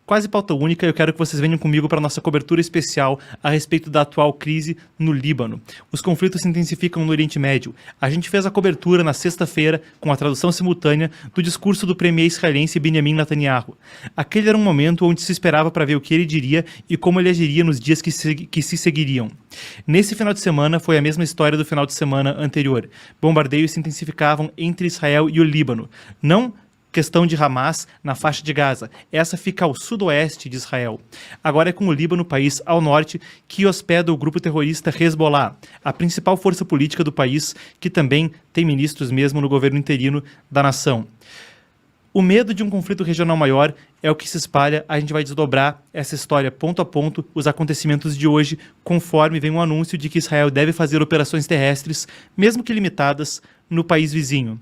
quase pauta única. Eu quero que vocês venham comigo para a nossa cobertura especial a respeito da atual crise no Líbano. Os conflitos se intensificam no Oriente Médio. A gente fez a cobertura na sexta-feira, com a tradução simultânea, do discurso do premier israelense Benjamin Netanyahu. Aquele era um momento onde se esperava para ver o que ele diria e como ele agiria nos dias que se seguiriam. Nesse final de semana foi a mesma história do final de semana anterior. Bombardeios se intensificavam entre Israel e o Líbano. Não questão de Hamas na faixa de Gaza. Essa fica ao sudoeste de Israel. Agora é com o Líbano, país ao norte, que hospeda o grupo terrorista Hezbollah, a principal força política do país, que também tem ministros mesmo no governo interino da nação. O medo de um conflito regional maior é o que se espalha. A gente vai desdobrar essa história ponto a ponto, os acontecimentos de hoje, conforme vem um anúncio de que Israel deve fazer operações terrestres, mesmo que limitadas, no país vizinho.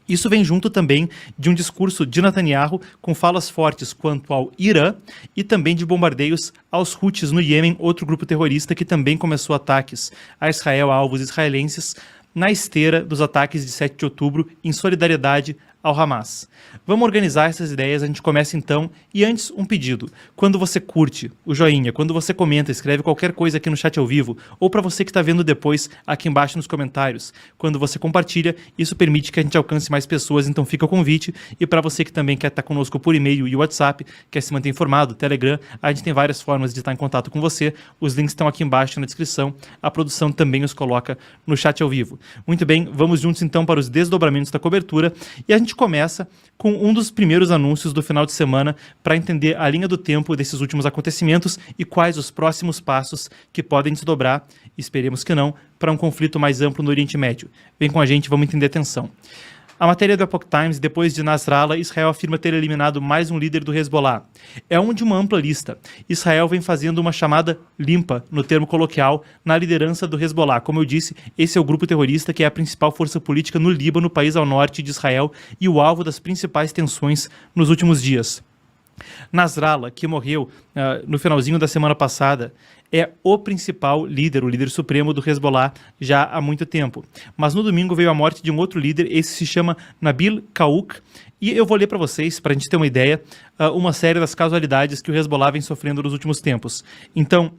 Isso vem junto também de um discurso de Netanyahu com falas fortes quanto ao Irã e também de bombardeios aos Houthis no Iêmen, outro grupo terrorista que também começou ataques a Israel, a alvos israelenses, na esteira dos ataques de 7 de outubro, em solidariedade ao Hamas. Vamos organizar essas ideias, a gente começa então. E antes, um pedido. Quando você curte o joinha, quando você comenta, escreve qualquer coisa aqui no chat ao vivo, ou para você que está vendo depois aqui embaixo nos comentários, quando você compartilha, isso permite que a gente alcance mais pessoas, então fica o convite. E para você que também quer estar conosco por e-mail e WhatsApp, quer se manter informado, Telegram, a gente tem várias formas de estar em contato com você. Os links estão aqui embaixo na descrição. A produção também os coloca no chat ao vivo. Muito bem, vamos juntos então para os desdobramentos da cobertura. E a gente começa com um dos primeiros anúncios do final de semana para entender a linha do tempo desses últimos acontecimentos e quais os próximos passos que podem desdobrar, esperemos que não, para um conflito mais amplo no Oriente Médio. Vem com a gente, vamos entender a tensão. A matéria do Epoch Times, depois de Nasrallah, Israel afirma ter eliminado mais um líder do Hezbollah. É um de uma ampla lista. Israel vem fazendo uma chamada limpa, no termo coloquial, na liderança do Hezbollah. Como eu disse, esse é o grupo terrorista que é a principal força política no Líbano, país ao norte de Israel, e o alvo das principais tensões nos últimos dias. Nasrallah, que morreu no finalzinho da semana passada, é o principal líder, o líder supremo do Hezbollah já há muito tempo. Mas no domingo veio a morte de um outro líder, esse se chama Nabil Kaouk, e eu vou ler para vocês, para a gente ter uma ideia, uma série das casualidades que o Hezbollah vem sofrendo nos últimos tempos. Então,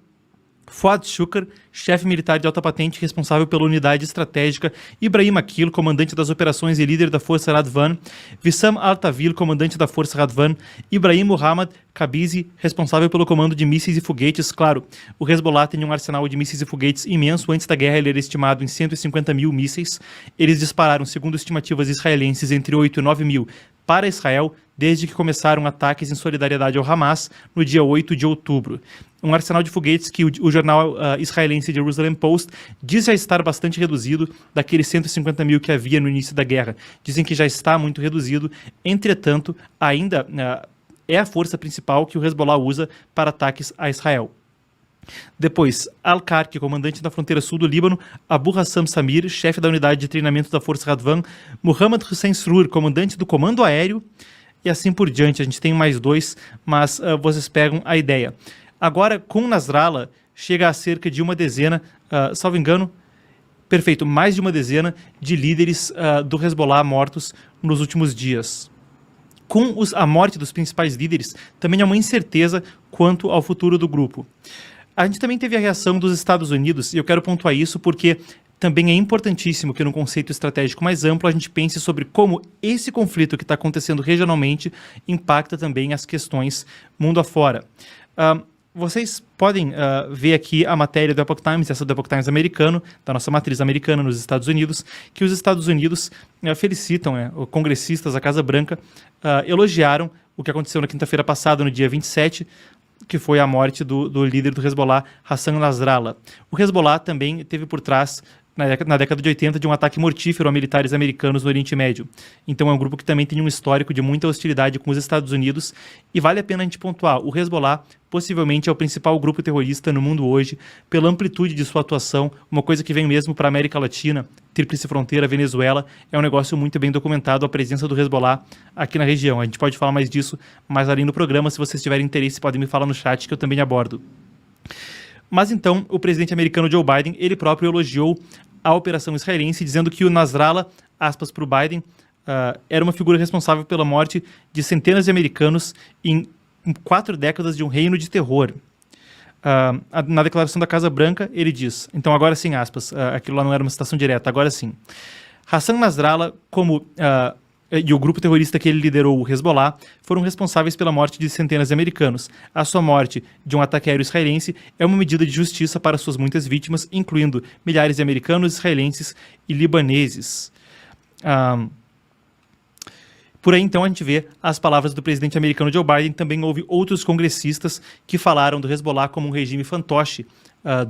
Fuad Shukr, chefe militar de alta patente responsável pela unidade estratégica, Ibrahim Akil, comandante das operações e líder da Força Radvan, Wissam Al-Tawil, comandante da Força Radvan, Ibrahim Muhammad Kabizi, responsável pelo comando de mísseis e foguetes. Claro, o Hezbollah tem um arsenal de mísseis e foguetes imenso. Antes da guerra ele era estimado em 150 mil mísseis. Eles dispararam, segundo estimativas israelenses, entre 8 e 9 mil para Israel, desde que começaram ataques em solidariedade ao Hamas no dia 8 de outubro. Um arsenal de foguetes que o jornal israelense Jerusalem Post diz já estar bastante reduzido daqueles 150 mil que havia no início da guerra. Dizem que já está muito reduzido, entretanto, ainda é a força principal que o Hezbollah usa para ataques a Israel. Depois, Al-Karki, comandante da fronteira sul do Líbano, Abu Hassam Samir, chefe da unidade de treinamento da Força Radvan, Muhammad Hussein Srour, comandante do comando aéreo, e assim por diante. A gente tem mais dois, mas vocês pegam a ideia. Agora, com Nasrallah, chega a cerca de uma dezena, salvo engano, perfeito, mais de uma dezena de líderes do Hezbollah mortos nos últimos dias. Com a morte dos principais líderes, também há uma incerteza quanto ao futuro do grupo. A gente também teve a reação dos Estados Unidos, e eu quero pontuar isso porque também é importantíssimo que, num conceito estratégico mais amplo, a gente pense sobre como esse conflito que está acontecendo regionalmente impacta também as questões mundo afora. Vocês podem ver aqui a matéria do Epoch Times, essa do Epoch Times americano, da nossa matriz americana nos Estados Unidos, que os Estados Unidos felicitam congressistas, a Casa Branca, elogiaram o que aconteceu na quinta-feira passada, no dia 27, que foi a morte do líder do Hezbollah, Hassan Nasrallah. O Hezbollah também teve por trás, na década de 80, de um ataque mortífero a militares americanos no Oriente Médio. Então é um grupo que também tem um histórico de muita hostilidade com os Estados Unidos, e vale a pena a gente pontuar, o Hezbollah possivelmente é o principal grupo terrorista no mundo hoje, pela amplitude de sua atuação, uma coisa que vem mesmo para a América Latina, Tríplice Fronteira, Venezuela, é um negócio muito bem documentado, a presença do Hezbollah aqui na região. A gente pode falar mais disso mais além do programa, se vocês tiverem interesse podem me falar no chat que eu também abordo. Mas então, o presidente americano Joe Biden, ele próprio elogiou a operação israelense, dizendo que o Nasrallah, aspas para o Biden, era uma figura responsável pela morte de centenas de americanos em 4 décadas de um reino de terror. Na declaração da Casa Branca, ele diz, então agora sim, aspas, aquilo lá não era uma citação direta, agora sim. Hassan Nasrallah, e o grupo terrorista que ele liderou, o Hezbollah, foram responsáveis pela morte de centenas de americanos. A sua morte de um ataque aéreo israelense é uma medida de justiça para suas muitas vítimas, incluindo milhares de americanos, israelenses e libaneses. Por aí, então, a gente vê as palavras do presidente americano Joe Biden. Também houve outros congressistas que falaram do Hezbollah como um regime fantoche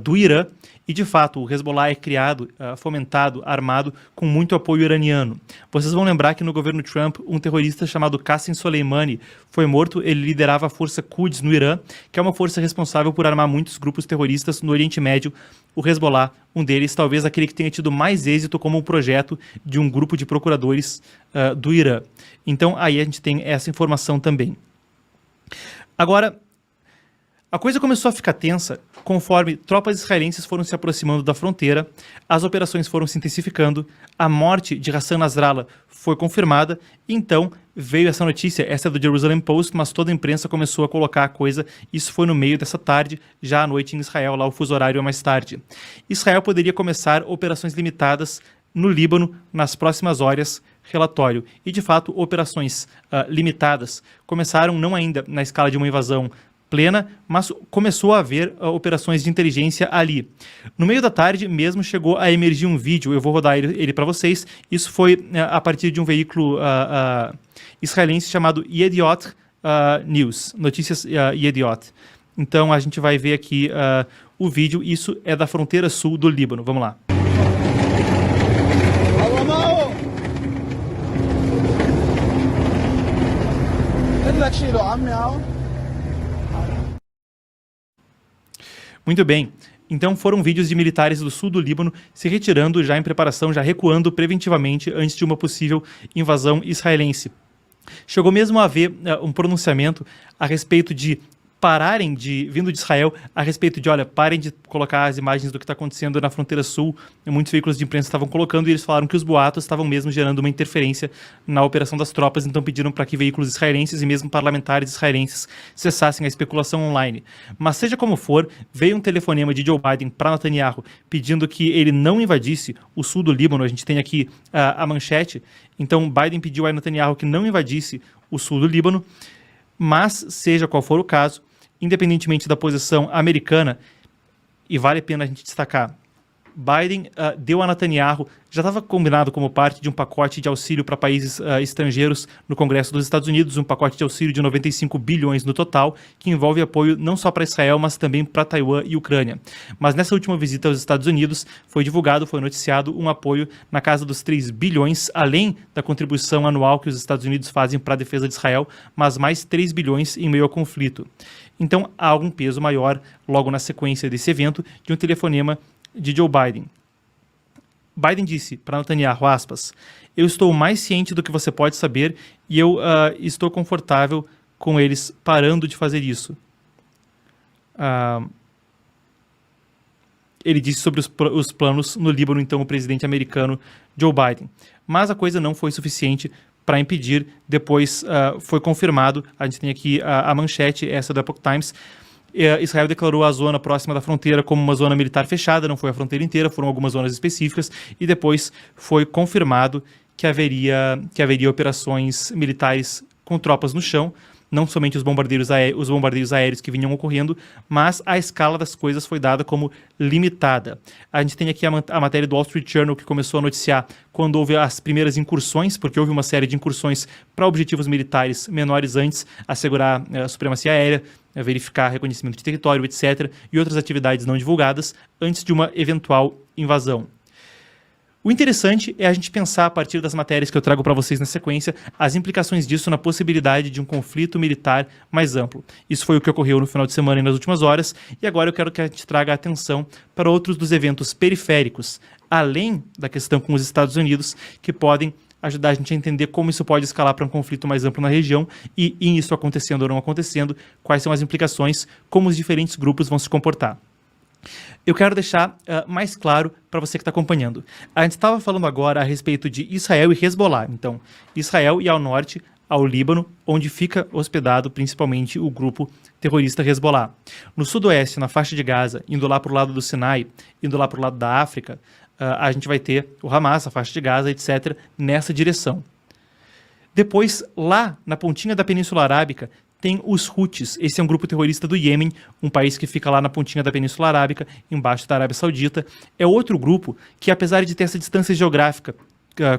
do Irã. E, de fato, o Hezbollah é criado, fomentado, armado, com muito apoio iraniano. Vocês vão lembrar que no governo Trump, um terrorista chamado Qasem Soleimani foi morto. Ele liderava a força Quds no Irã, que é uma força responsável por armar muitos grupos terroristas no Oriente Médio. O Hezbollah, um deles, talvez aquele que tenha tido mais êxito como um projeto de um grupo de procuradores do Irã. Então, aí a gente tem essa informação também. Agora, a coisa começou a ficar tensa conforme tropas israelenses foram se aproximando da fronteira, as operações foram se intensificando, a morte de Hassan Nasrallah foi confirmada, e então veio essa notícia, essa é do Jerusalem Post, mas toda a imprensa começou a colocar a coisa, isso foi no meio dessa tarde, já à noite em Israel, lá o fuso horário é mais tarde. Israel poderia começar operações limitadas no Líbano nas próximas horas, relatório. E, de fato, operações limitadas começaram não ainda na escala de uma invasão plena, mas começou a haver operações de inteligência ali. No meio da tarde mesmo chegou a emergir um vídeo, eu vou rodar ele para vocês, isso foi a partir de um veículo israelense chamado Yediot News, Notícias Yediot. Então a gente vai ver aqui o vídeo, isso é da fronteira sul do Líbano, vamos lá. Muito bem, então foram vídeos de militares do sul do Líbano se retirando já em preparação, já recuando preventivamente antes de uma possível invasão israelense. Chegou mesmo a haver um pronunciamento a respeito de pararem vindo de Israel, a respeito de, olha, parem de colocar as imagens do que está acontecendo na fronteira sul, muitos veículos de imprensa estavam colocando e eles falaram que os boatos estavam mesmo gerando uma interferência na operação das tropas, então pediram para que veículos israelenses e mesmo parlamentares israelenses cessassem a especulação online. Mas seja como for, veio um telefonema de Joe Biden para Netanyahu pedindo que ele não invadisse o sul do Líbano, a gente tem aqui a manchete, então Biden pediu a Netanyahu que não invadisse o sul do Líbano, mas seja qual for o caso, independentemente da posição americana, e vale a pena a gente destacar, Biden deu a Netanyahu, já estava combinado como parte de um pacote de auxílio para países estrangeiros no Congresso dos Estados Unidos, um pacote de auxílio de 95 bilhões no total, que envolve apoio não só para Israel, mas também para Taiwan e Ucrânia. Mas nessa última visita aos Estados Unidos, foi divulgado, foi noticiado um apoio na casa dos 3 bilhões, além da contribuição anual que os Estados Unidos fazem para a defesa de Israel, mas mais 3 bilhões em meio ao conflito. Então, há um peso maior, logo na sequência desse evento, de um telefonema de Joe Biden. Biden disse para Netanyahu, aspas, eu estou mais ciente do que você pode saber e eu estou confortável com eles parando de fazer isso. Ele disse sobre os planos no Líbano, então, o presidente americano Joe Biden. Mas a coisa não foi suficiente para impedir, depois foi confirmado, a gente tem aqui a manchete, essa do Epoch Times, Israel declarou a zona próxima da fronteira como uma zona militar fechada, não foi a fronteira inteira, foram algumas zonas específicas, e depois foi confirmado que haveria operações militares com tropas no chão, não somente os bombardeiros aéreos que vinham ocorrendo, mas a escala das coisas foi dada como limitada. A gente tem aqui a matéria do Wall Street Journal que começou a noticiar quando houve as primeiras incursões, porque houve uma série de incursões para objetivos militares menores antes, assegurar a supremacia aérea, verificar reconhecimento de território, etc., e outras atividades não divulgadas antes de uma eventual invasão. O interessante é a gente pensar, a partir das matérias que eu trago para vocês na sequência, as implicações disso na possibilidade de um conflito militar mais amplo. Isso foi o que ocorreu no final de semana e nas últimas horas, e agora eu quero que a gente traga atenção para outros dos eventos periféricos, além da questão com os Estados Unidos, que podem ajudar a gente a entender como isso pode escalar para um conflito mais amplo na região e, em isso acontecendo ou não acontecendo, quais são as implicações, como os diferentes grupos vão se comportar. Eu quero deixar mais claro para você que está acompanhando. A gente estava falando agora a respeito de Israel e Hezbollah. Então, Israel e ao norte ao Líbano, onde fica hospedado principalmente o grupo terrorista Hezbollah. No sudoeste, na faixa de Gaza, indo lá para o lado do Sinai, indo lá para o lado da África, a gente vai ter o Hamas, a faixa de Gaza, etc., nessa direção. Depois, lá na pontinha da Península Arábica, tem os Houthis. Esse é um grupo terrorista do Iêmen, um país que fica lá na pontinha da Península Arábica, embaixo da Arábia Saudita. É outro grupo que, apesar de ter essa distância geográfica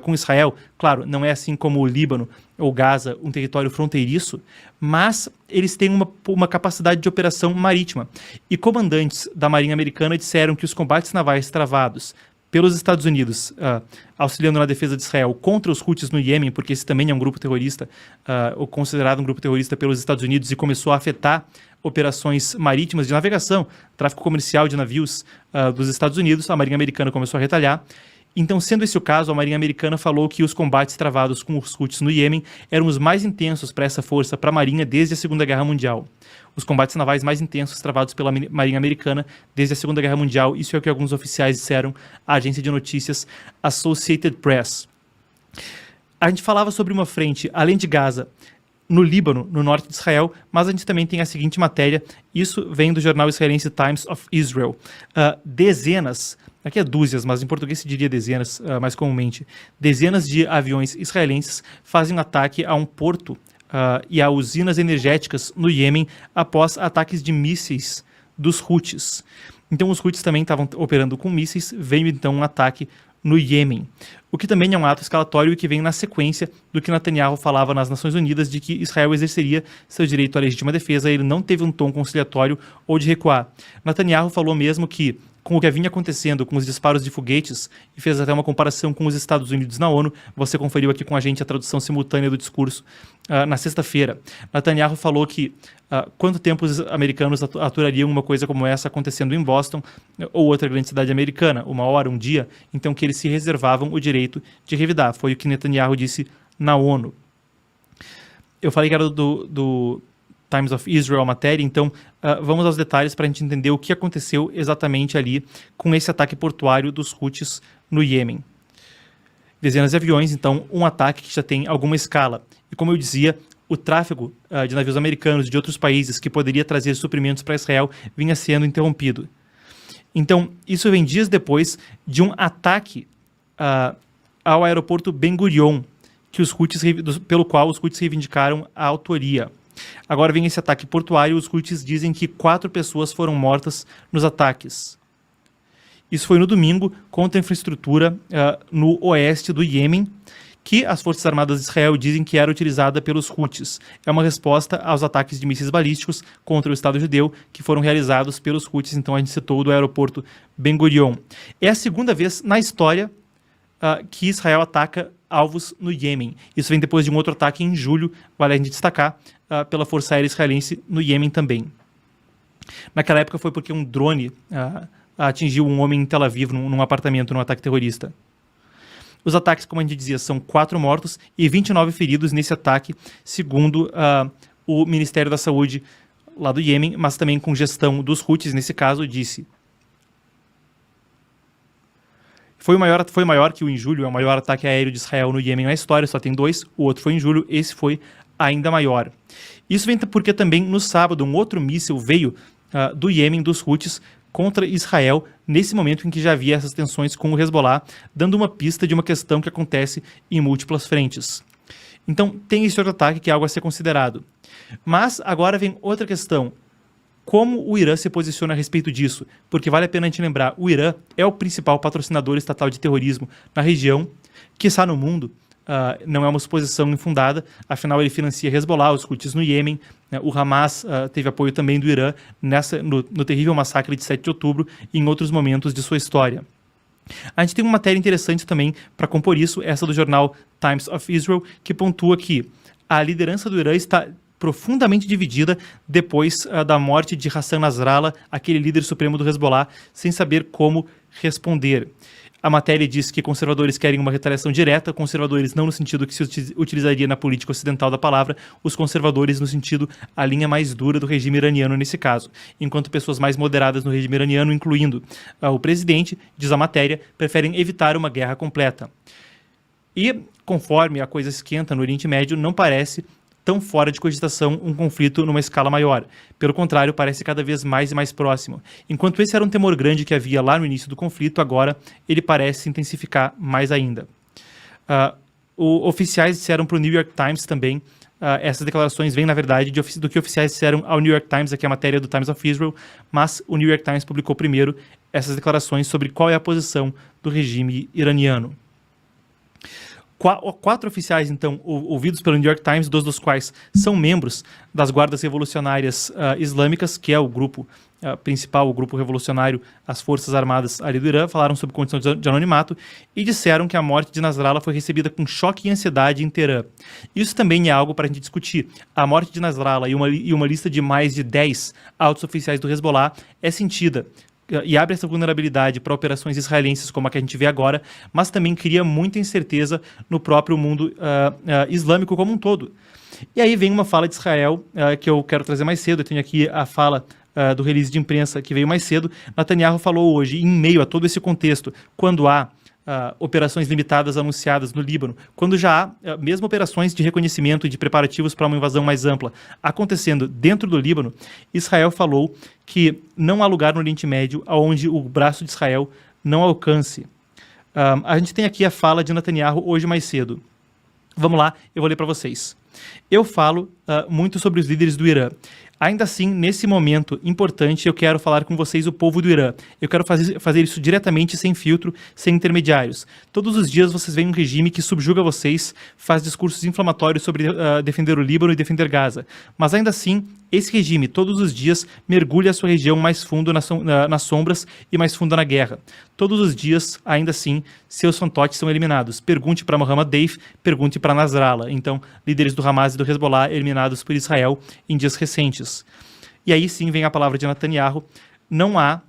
com Israel, claro, não é assim como o Líbano ou Gaza, um território fronteiriço, mas eles têm uma capacidade de operação marítima. E comandantes da Marinha Americana disseram que os combates navais travados pelos Estados Unidos, auxiliando na defesa de Israel contra os Houthis no Iêmen, porque esse também é um grupo terrorista, ou considerado um grupo terrorista pelos Estados Unidos, e começou a afetar operações marítimas de navegação, tráfico comercial de navios dos Estados Unidos. A Marinha Americana começou a retalhar. Então, sendo esse o caso, a Marinha Americana falou que os combates travados com os Houthis no Iêmen eram os mais intensos para essa força, para a Marinha, desde a Segunda Guerra Mundial. Os combates navais mais intensos travados pela Marinha Americana desde a Segunda Guerra Mundial. Isso é o que alguns oficiais disseram à agência de notícias Associated Press. A gente falava sobre uma frente, além de Gaza, no Líbano, no norte de Israel, mas a gente também tem a seguinte matéria, isso vem do jornal israelense Times of Israel. Dezenas, aqui é dúzias, mas em português se diria dezenas, mais comumente, dezenas de aviões israelenses fazem um ataque a um porto e a usinas energéticas no Iêmen após ataques de mísseis dos Houthis. Então os Houthis também estavam operando com mísseis, veio então um ataque no Iêmen, o que também é um ato escalatório e que vem na sequência do que Netanyahu falava nas Nações Unidas de que Israel exerceria seu direito à legítima defesa. Ele não teve um tom conciliatório ou de recuar. Netanyahu falou mesmo que, com o que vinha acontecendo com os disparos de foguetes, e fez até uma comparação com os Estados Unidos na ONU, você conferiu aqui com a gente a tradução simultânea do discurso na sexta-feira. Netanyahu falou que quanto tempo os americanos aturariam uma coisa como essa acontecendo em Boston ou outra grande cidade americana, uma hora, um dia, então que eles se reservavam o direito de revidar. Foi o que Netanyahu disse na ONU. Eu falei que era do Times of Israel a matéria, então vamos aos detalhes para a gente entender o que aconteceu exatamente ali com esse ataque portuário dos Houthis no Iêmen. Dezenas de aviões, então um ataque que já tem alguma escala. E como eu dizia, o tráfego de navios americanos e de outros países que poderia trazer suprimentos para Israel vinha sendo interrompido. Então, isso vem dias depois de um ataque ao aeroporto Ben Gurion, pelo qual os Houthis reivindicaram a autoria. Agora vem esse ataque portuário e os Houthis dizem que 4 pessoas foram mortas nos ataques. Isso foi no domingo contra a infraestrutura no oeste do Iêmen, que as Forças Armadas de Israel dizem que era utilizada pelos Houthis. É uma resposta aos ataques de mísseis balísticos contra o Estado judeu que foram realizados pelos Houthis. Então a gente citou do aeroporto Ben Gurion. É a segunda vez na história que Israel ataca alvos no Iêmen. Isso vem depois de um outro ataque em julho, vale a gente destacar, pela Força Aérea Israelense no Iêmen também. Naquela época foi porque um drone atingiu um homem em Tel Aviv, num apartamento, num ataque terrorista. Os ataques, como a gente dizia, são 4 mortos e 29 feridos nesse ataque, segundo o Ministério da Saúde lá do Iêmen, mas também com gestão dos Houthis, nesse caso, disse. Foi maior que o em julho, é o maior ataque aéreo de Israel no Iêmen na história, só tem 2, o outro foi em julho, esse foi ainda maior. Isso vem porque também no sábado um outro míssil veio do Iêmen, dos Houthis, contra Israel, nesse momento em que já havia essas tensões com o Hezbollah, dando uma pista de uma questão que acontece em múltiplas frentes. Então tem esse outro ataque que é algo a ser considerado. Mas agora vem outra questão. Como o Irã se posiciona a respeito disso? Porque vale a pena a gente lembrar, o Irã é o principal patrocinador estatal de terrorismo na região, quiçá no mundo. Não é uma suposição infundada, afinal ele financia Hezbollah, os Houthis no Iêmen, o Hamas teve apoio também do Irã no terrível massacre de 7 de outubro e em outros momentos de sua história. A gente tem uma matéria interessante também para compor isso, essa do jornal Times of Israel, que pontua que a liderança do Irã está profundamente dividida depois da morte de Hassan Nasrallah, aquele líder supremo do Hezbollah, sem saber como responder. A matéria diz que conservadores querem uma retaliação direta, conservadores não no sentido que se utilizaria na política ocidental da palavra, os conservadores no sentido a linha mais dura do regime iraniano nesse caso, enquanto pessoas mais moderadas no regime iraniano, incluindo o presidente, diz a matéria, preferem evitar uma guerra completa. E, conforme a coisa esquenta no Oriente Médio, não parece tão fora de cogitação um conflito numa escala maior. Pelo contrário, parece cada vez mais e mais próximo. Enquanto esse era um temor grande que havia lá no início do conflito, agora ele parece se intensificar mais ainda. Oficiais disseram para o New York Times também, essas declarações vêm, na verdade, do que oficiais disseram ao New York Times, aqui é a matéria do Times of Israel, mas o New York Times publicou primeiro essas declarações sobre qual é a posição do regime iraniano. 4 oficiais, então, ouvidos pelo New York Times, 2 dos quais são membros das Guardas Revolucionárias Islâmicas, que é o grupo principal, o grupo revolucionário, as Forças Armadas ali do Irã, falaram sobre condição de anonimato e disseram que a morte de Nasrallah foi recebida com choque e ansiedade em Teherã. Isso também é algo para a gente discutir. A morte de Nasrallah e uma lista de mais de 10 altos oficiais do Hezbollah é sentida e abre essa vulnerabilidade para operações israelenses como a que a gente vê agora, mas também cria muita incerteza no próprio mundo islâmico como um todo. E aí vem uma fala de Israel que eu quero trazer mais cedo. Eu tenho aqui a fala do release de imprensa que veio mais cedo. Netanyahu falou hoje, em meio a todo esse contexto, quando há operações limitadas anunciadas no Líbano, quando já há mesmo operações de reconhecimento e de preparativos para uma invasão mais ampla acontecendo dentro do Líbano, Israel falou que não há lugar no Oriente Médio onde o braço de Israel não alcance. A gente tem aqui a fala de Netanyahu hoje mais cedo. Vamos lá, eu vou ler para vocês. Eu falo muito sobre os líderes do Irã. Ainda assim, nesse momento importante, eu quero falar com vocês, o povo do Irã. Eu quero fazer isso diretamente, sem filtro, sem intermediários. Todos os dias vocês veem um regime que subjuga vocês, faz discursos inflamatórios sobre defender o Líbano e defender Gaza. Mas ainda assim, esse regime, todos os dias, mergulha a sua região mais fundo nas sombras e mais fundo na guerra. Todos os dias, ainda assim, seus fantoches são eliminados. Pergunte para Mohammad Deif, pergunte para Nasrallah. Então, líderes do Hamas e do Hezbollah eliminados por Israel em dias recentes. E aí sim vem a palavra de Netanyahu. Não há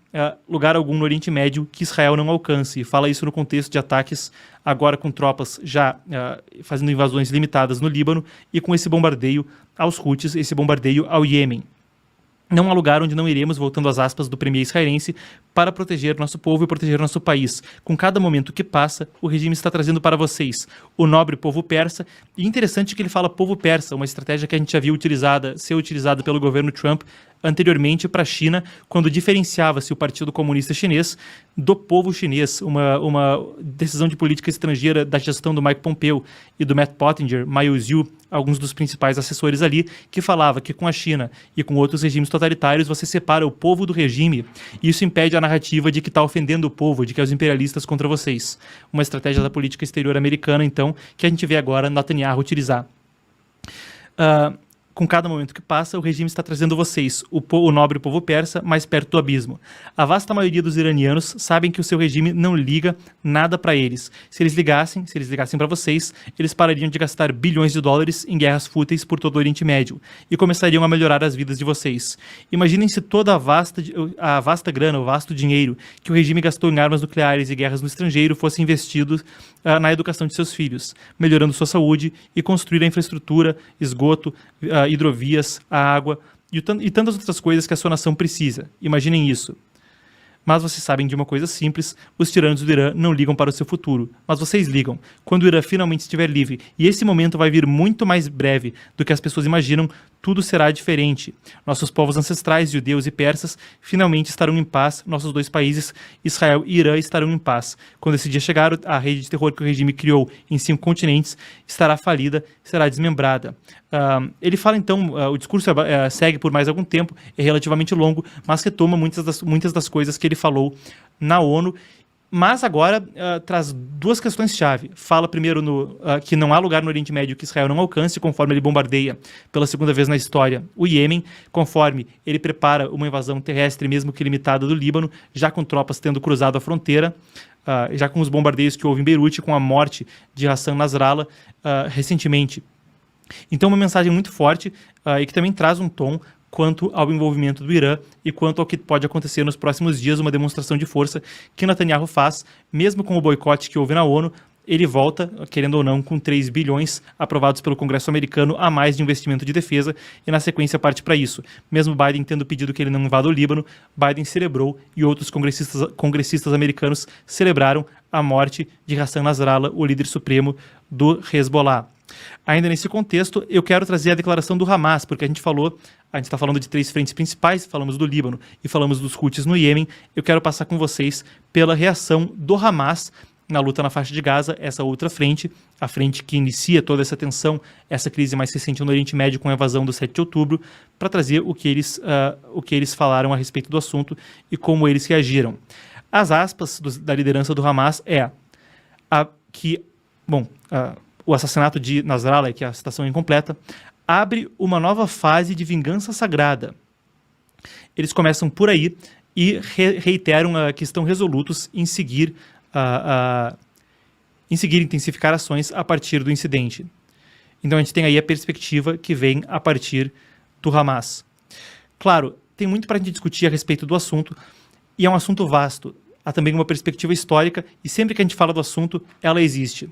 lugar algum no Oriente Médio que Israel não alcance. E fala isso no contexto de ataques agora com tropas já fazendo invasões limitadas no Líbano e com esse bombardeio aos Houthis, esse bombardeio ao Iêmen. Não há lugar onde não iremos, voltando às aspas do premier israelense, para proteger nosso povo e proteger nosso país. Com cada momento que passa, o regime está trazendo para vocês o nobre povo persa. E interessante que ele fala povo persa, uma estratégia que a gente já viu ser utilizada pelo governo Trump anteriormente para a China, quando diferenciava-se o Partido Comunista Chinês do povo chinês, uma decisão de política estrangeira da gestão do Mike Pompeo e do Matt Pottinger, Mao Zedong, alguns dos principais assessores ali, que falava que com a China e com outros regimes totalitários você separa o povo do regime e isso impede a narrativa de que está ofendendo o povo, de que é os imperialistas contra vocês. Uma estratégia da política exterior americana, então, que a gente vê agora Netanyahu utilizar. Com cada momento que passa, o regime está trazendo vocês, o nobre povo persa, mais perto do abismo. A vasta maioria dos iranianos sabem que o seu regime não liga nada para eles. Se eles ligassem para vocês, eles parariam de gastar bilhões de dólares em guerras fúteis por todo o Oriente Médio e começariam a melhorar as vidas de vocês. Imaginem se toda a vasta grana, o vasto dinheiro que o regime gastou em armas nucleares e guerras no estrangeiro fosse investido na educação de seus filhos, melhorando sua saúde e construir a infraestrutura, esgoto, hidrovias, a água e tantas outras coisas que a sua nação precisa. Imaginem isso. Mas vocês sabem de uma coisa simples, os tiranos do Irã não ligam para o seu futuro, mas vocês ligam. Quando o Irã finalmente estiver livre, e esse momento vai vir muito mais breve do que as pessoas imaginam, tudo será diferente. Nossos povos ancestrais, judeus e persas, finalmente estarão em paz. Nossos dois países, Israel e Irã, estarão em paz. Quando esse dia chegar, a rede de terror que o regime criou em 5 continentes estará falida, será desmembrada. Ele fala então, o discurso segue por mais algum tempo, é relativamente longo, mas retoma muitas das coisas que ele falou na ONU. Mas agora traz 2 questões-chave. Fala primeiro que não há lugar no Oriente Médio que Israel não alcance, conforme ele bombardeia pela segunda vez na história o Iêmen, conforme ele prepara uma invasão terrestre, mesmo que limitada, do Líbano, já com tropas tendo cruzado a fronteira, já com os bombardeios que houve em Beirute, com a morte de Hassan Nasrallah recentemente. Então uma mensagem muito forte e que também traz um tom quanto ao envolvimento do Irã e quanto ao que pode acontecer nos próximos dias, uma demonstração de força que Netanyahu faz, mesmo com o boicote que houve na ONU. Ele volta, querendo ou não, com 3 bilhões aprovados pelo Congresso americano a mais de investimento de defesa e na sequência parte para isso. Mesmo Biden tendo pedido que ele não invada o Líbano, Biden celebrou e outros congressistas americanos celebraram a morte de Hassan Nasrallah, o líder supremo do Hezbollah. Ainda nesse contexto, eu quero trazer a declaração do Hamas, porque a gente está falando de 3 frentes principais, falamos do Líbano e falamos dos Houthis no Iêmen. Eu quero passar com vocês pela reação do Hamas na luta na faixa de Gaza, essa outra frente, a frente que inicia toda essa tensão, essa crise mais recente no Oriente Médio com a invasão do 7 de outubro, para trazer o que eles falaram a respeito do assunto e como eles reagiram. As aspas da liderança do Hamas o assassinato de Nasrallah, que a citação é incompleta, abre uma nova fase de vingança sagrada. Eles começam por aí e reiteram que estão resolutos em seguir intensificar ações a partir do incidente. Então a gente tem aí a perspectiva que vem a partir do Hamas. Claro, tem muito para a gente discutir a respeito do assunto, e é um assunto vasto. Há também uma perspectiva histórica, e sempre que a gente fala do assunto, ela existe.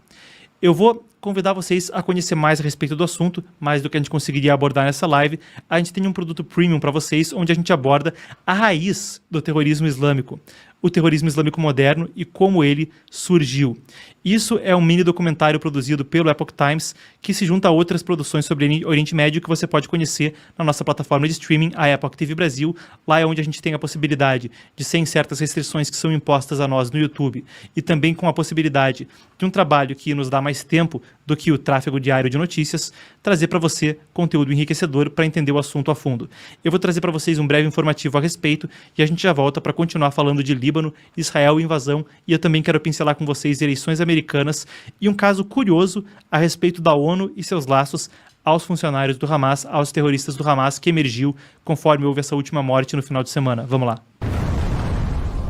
Eu vou convidar vocês a conhecer mais a respeito do assunto, mais do que a gente conseguiria abordar nessa live. A gente tem um produto premium para vocês, onde a gente aborda a raiz do terrorismo islâmico, o terrorismo islâmico moderno e como ele surgiu. Isso é um mini documentário produzido pelo Epoch Times, que se junta a outras produções sobre Oriente Médio que você pode conhecer na nossa plataforma de streaming, a Epoch TV Brasil. Lá é onde a gente tem a possibilidade de, sem certas restrições que são impostas a nós no YouTube, e também com a possibilidade de um trabalho que nos dá mais tempo do que o tráfego diário de notícias, trazer para você conteúdo enriquecedor para entender o assunto a fundo. Eu vou trazer para vocês um breve informativo a respeito e a gente já volta para continuar falando de Líbano, Israel e invasão, e eu também quero pincelar com vocês eleições americanas e um caso curioso a respeito da ONU e seus laços aos funcionários do Hamas, aos terroristas do Hamas, que emergiu conforme houve essa última morte no final de semana. Vamos lá.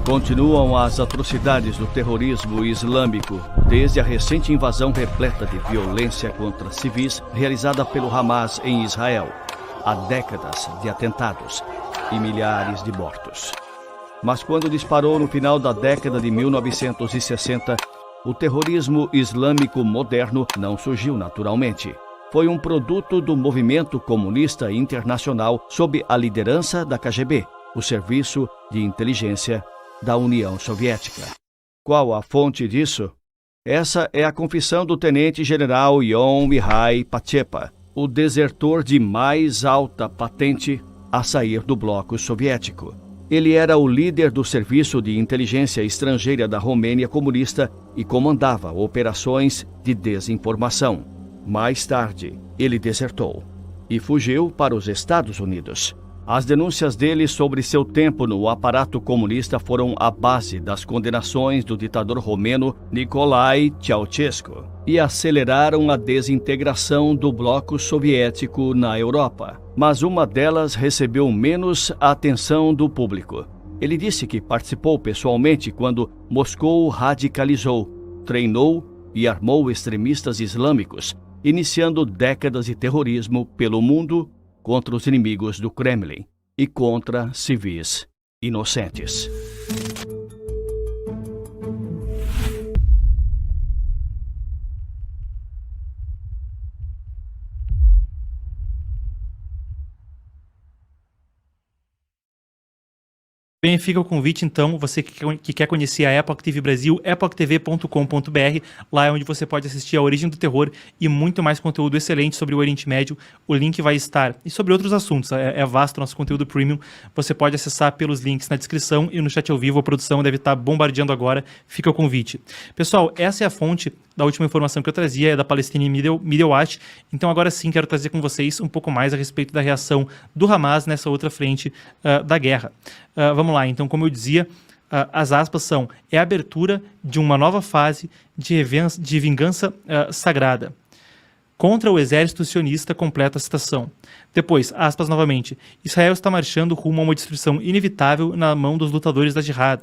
Continuam as atrocidades do terrorismo islâmico, desde a recente invasão repleta de violência contra civis realizada pelo Hamas em Israel. Há décadas de atentados e milhares de mortos. Mas quando disparou no final da década de 1960, o terrorismo islâmico moderno não surgiu naturalmente. Foi um produto do movimento comunista internacional sob a liderança da KGB, o Serviço de Inteligência da União Soviética. Qual a fonte disso? Essa é a confissão do tenente-general Ion Mihai Pachepa, o desertor de mais alta patente a sair do bloco soviético. Ele era o líder do Serviço de Inteligência Estrangeira da Romênia comunista e comandava operações de desinformação. Mais tarde, ele desertou e fugiu para os Estados Unidos. As denúncias dele sobre seu tempo no aparato comunista foram a base das condenações do ditador romeno Nicolae Ceausescu e aceleraram a desintegração do bloco soviético na Europa. Mas uma delas recebeu menos atenção do público. Ele disse que participou pessoalmente quando Moscou radicalizou, treinou e armou extremistas islâmicos, iniciando décadas de terrorismo pelo mundo contra os inimigos do Kremlin e contra civis inocentes. Bem, fica o convite, então, você que quer conhecer a Epoch TV Brasil, epochtv.com.br, lá é onde você pode assistir a Origem do Terror e muito mais conteúdo excelente sobre o Oriente Médio. O link vai estar, e sobre outros assuntos, é vasto o nosso conteúdo premium, você pode acessar pelos links na descrição e no chat ao vivo, a produção deve estar bombardeando agora, fica o convite. Pessoal, essa é a fonte da última informação que eu trazia, é da Palestinian Media Watch, então agora sim quero trazer com vocês um pouco mais a respeito da reação do Hamas nessa outra frente da guerra. Vamos lá, então, como eu dizia, as aspas são: é a abertura de uma nova fase de vingança sagrada. Contra o exército sionista, completa a citação. Depois, aspas novamente: Israel está marchando rumo a uma destruição inevitável na mão dos lutadores da Jihad.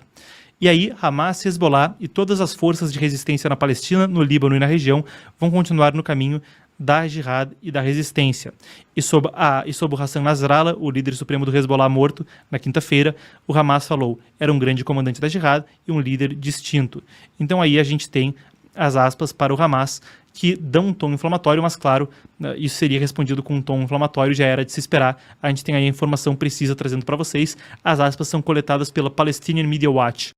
E aí, Hamas, Hezbollah e todas as forças de resistência na Palestina, no Líbano e na região vão continuar no caminho da Jihad e da resistência. E sobre o Hassan Nasrallah, o líder supremo do Hezbollah morto, na quinta-feira, o Hamas falou: era um grande comandante da Jihad e um líder distinto. Então aí a gente tem as aspas para o Hamas, que dão um tom inflamatório, mas claro, isso seria respondido com um tom inflamatório, já era de se esperar. A gente tem aí a informação precisa trazendo para vocês. As aspas são coletadas pela Palestinian Media Watch.